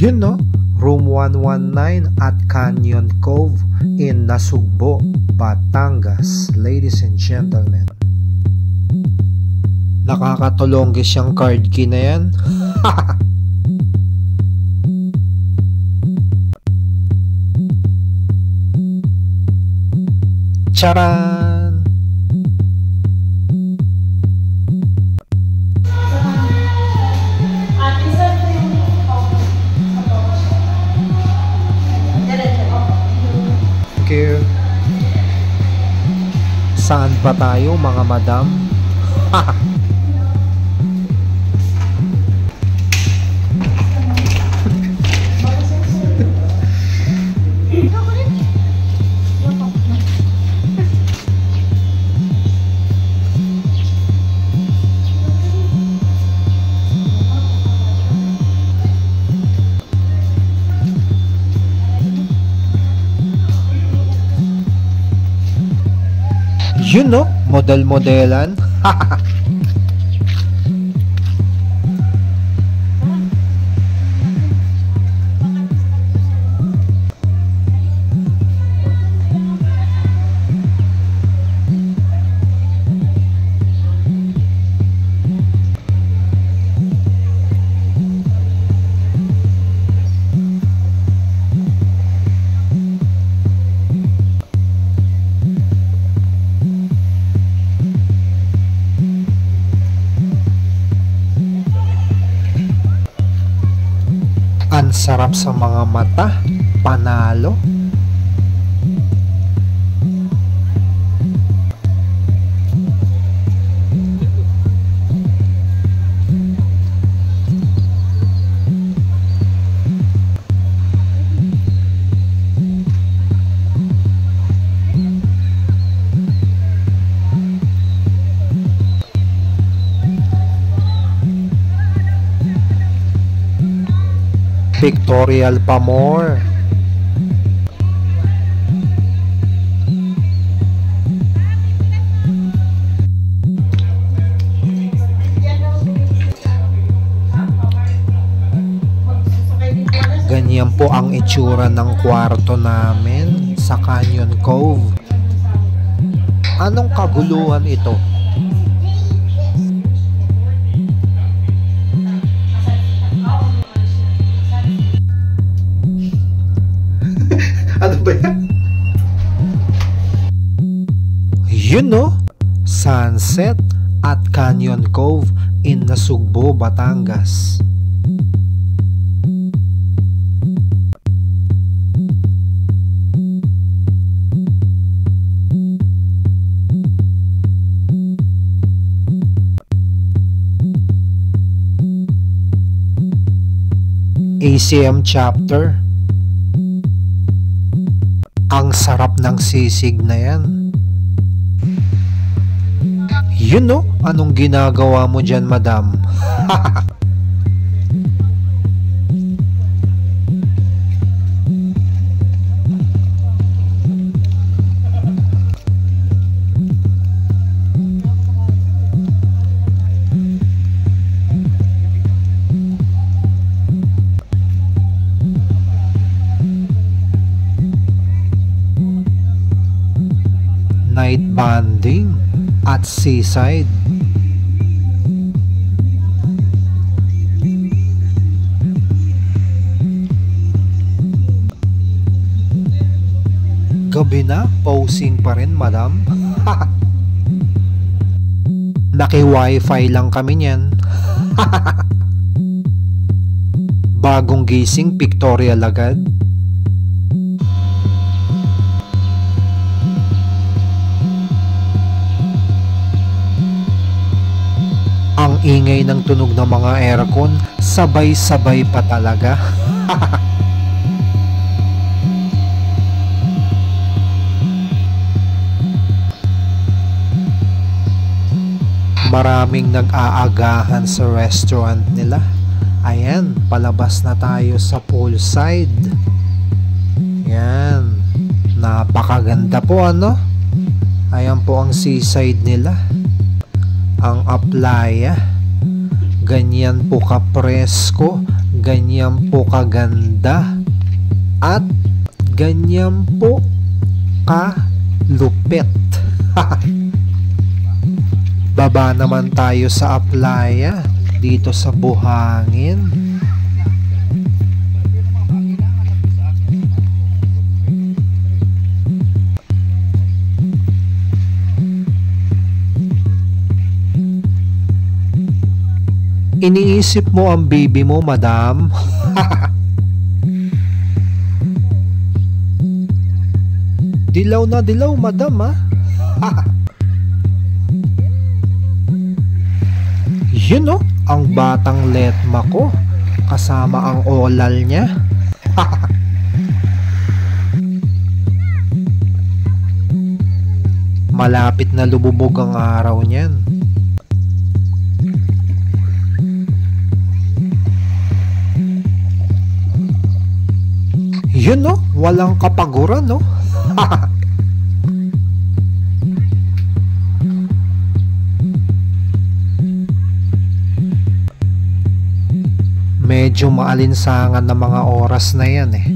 Yun no, Room 119 at Canyon Cove in Nasugbo, Batangas. Ladies and gentlemen, nakakatulongges yung card key na yan. Charan! Saan pa tayo mga madam? Yun no, model-modelan. Ang sarap sa mga mata, panalo. Pictorial pa more. Ganyan po ang itsura ng kwarto namin sa Canyon Cove. Anong kaguluhan ito? Ano ba yan? Yun no, sunset at Canyon Cove in Nasugbo, Batangas. ACM chapter. Ang sarap ng sisig na yan. Yun no? Anong ginagawa mo dyan, madam? Night banding at seaside. Gabi na, posing pa rin, madam. Naki-wifi lang kami niyan. Bagong gising, pictorial agad. Ang ingay ng tunog ng mga aircon, sabay-sabay pa talaga. Maraming nag-aagahan sa restaurant nila. Ayan, palabas na tayo sa poolside. Yan, napakaganda po ano. Ayan po ang seaside nila. Ang playa, ganyan po kapresko, ganyan po kaganda at ganyan po kalupit. Baba naman tayo sa playa dito sa buhangin. Iniisip mo ang baby mo, madam? Dilaw na dilaw, madam, ha? Yun, no? Ang batang letma ko kasama ang olal niya. Malapit na lumubog ang araw niyan. Yun, no? Walang kapaguran, no? Medyo maalinsangan na mga oras na yan eh.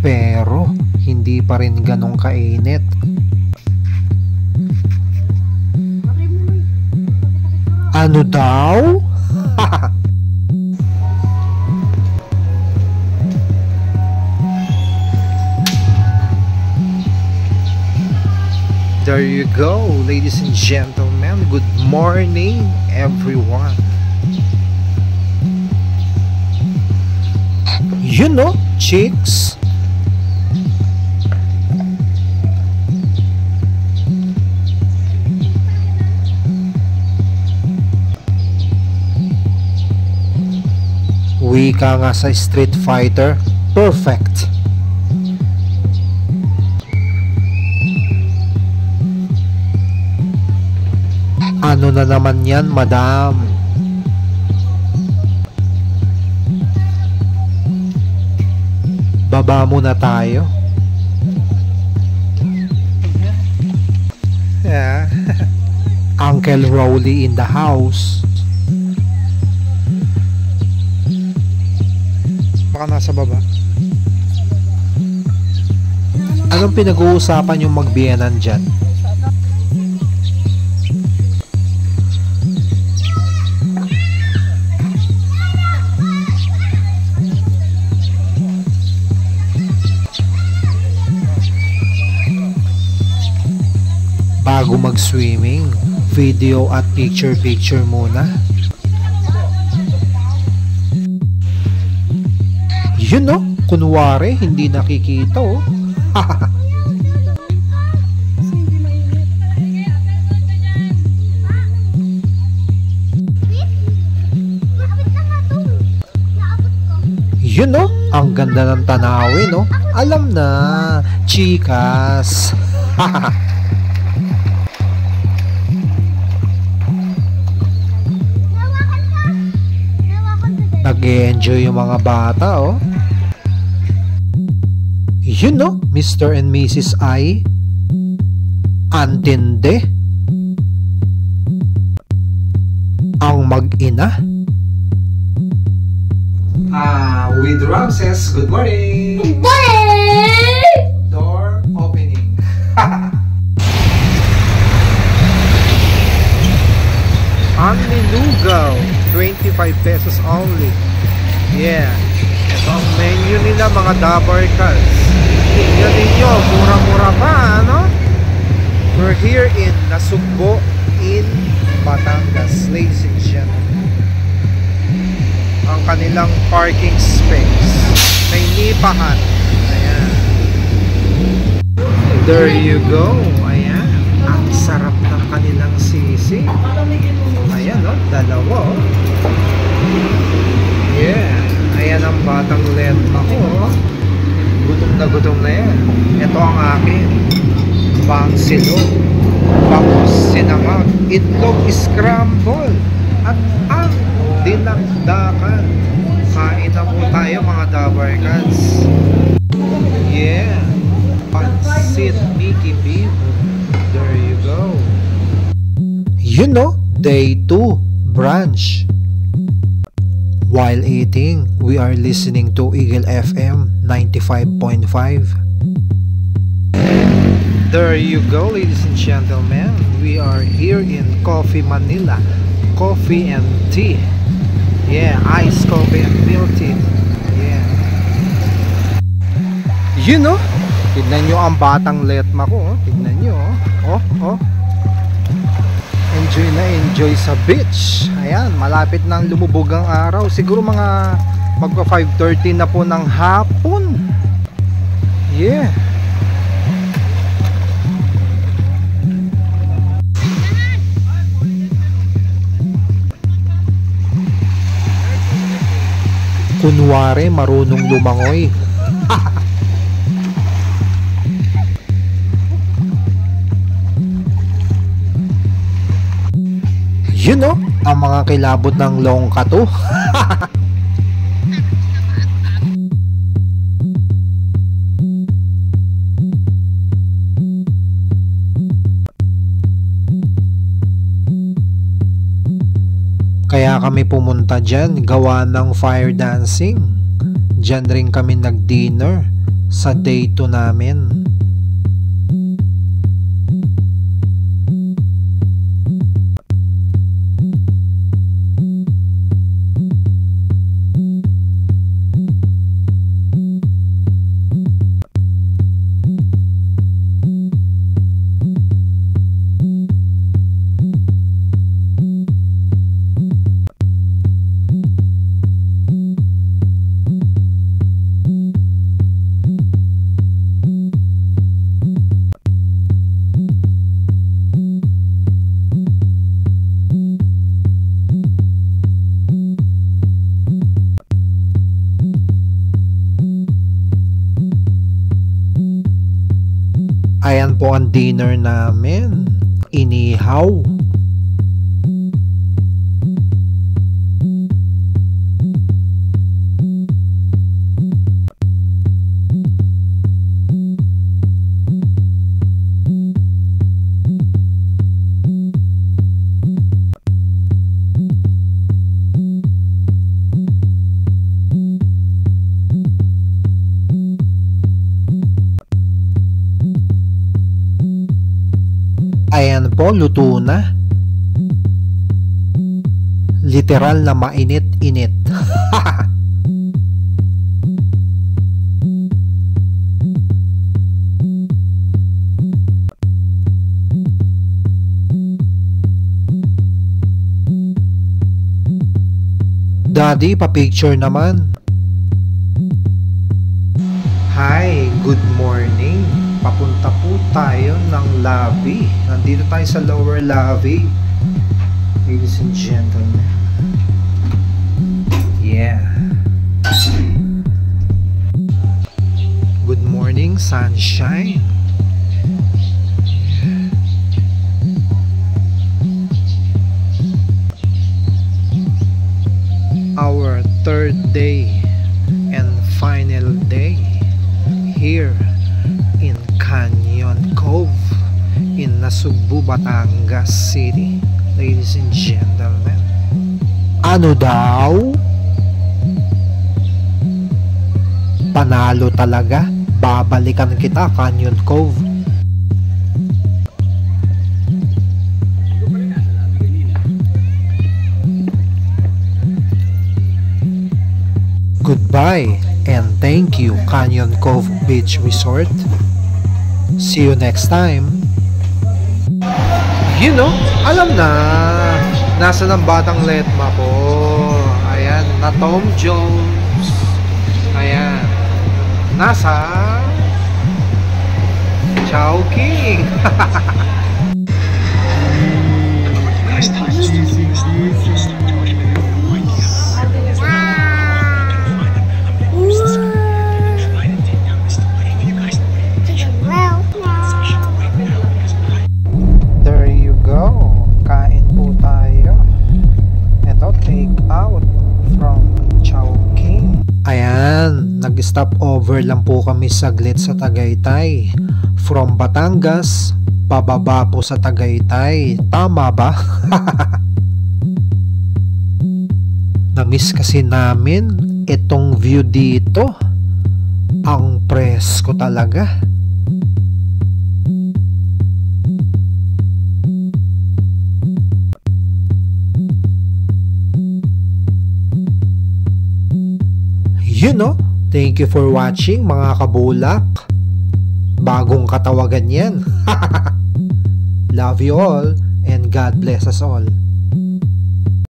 Pero hindi pa rin ganong kainit. Ano daw? There you go, ladies and gentlemen. Good morning, everyone. You know, chicks. Wika nga sa Street Fighter, perfect. Ano na naman yan, madam? Baba muna tayo. Yeah. Uncle Rowley in the house. Baka nasa baba. Anong pinag-uusapan yung magbiyenan dyan? Bago mag-swimming, video at picture muna. Yun, no? Kunwari, hindi nakikita, oh. Yun, no? Ang ganda ng tanawin, no? Alam na, chikas. Nag-e-enjoy yung mga bata, oh. Yun, no? Mr. and Mrs. I. Antinde. Ang mag-ina. With Ramses, good morning! Good morning! Door opening. Ang nilugaw, 25 pesos only. Yeah. Ito ang menu nila, mga Dabarkals. Tingnan ninyo, mura-mura pa, ano? We're here in Nasugbo in Batangas, ladies and gentlemen. Ang kanilang parking space. May nipahan. Ayan. There you go. Ayan. Ang sarap ng kanilang sisi. Ayan, oh, dalawa, oh. Yeah. Ayan ang batang letma ko, oh. Gutom na yan. Ito ang akin. Pangsilog, bangus sinangag, itlog scramble, at ang dinakdakan. Kain na po tayo, mga Dabarkals. Yeah. Pansit Mickey Beef. There you go. You know, day 2 brunch. While eating, we are listening to Eagle FM 95.5. There you go, ladies and gentlemen. We are here in Coffee Manila. Coffee and tea. Yeah, iced coffee and milk tea. Yeah. You know, tignan nyo ang batang letma ko. Tignan nyo. Oh. Enjoy na enjoy sa beach. Ayan, malapit nang lumubog ang araw. Siguro mga magpa 5:30 na po ng hapon. Yeah. Kunwari marunong lumangoy. You know, ang mga kilabot ng longka to. Kaya kami pumunta dyan, gawa ng fire dancing. Dyan rin kami nag-dinner sa day 2 namin. Ayan po ang dinner namin. Inihaw. Ayan po, luto na. Literal na mainit-init. Daddy, pa-picture naman. Hi, good morning. Papunta po tayo ng lobby. Nandito tayo sa lower lobby. Ladies and gentlemen. Yeah. Good morning, sunshine. Our third day and final day here in Canyon Cove in Nasugbu, Batangas City. Ladies and gentlemen. Ano daw? Panalo talaga. Babalikan kita, Canyon Cove. Goodbye and thank you, Canyon Cove Beach Resort. See you next time. You know, alam na, nasa ng batang letma ko. Ayan, na Tom Jones. Ayan, nasa Chowking. There you go. Kain po tayo. Ito, take out from Chowking. Ayan, nag-stop over lang po kami saglit sa Tagaytay. From Batangas, pababa po sa Tagaytay. Tama ba? Na-miss kasi namin itong view dito. Ang presko talaga. You know, thank you for watching mga kabulak. Bagong katawagan yan. Love you all and God bless us all.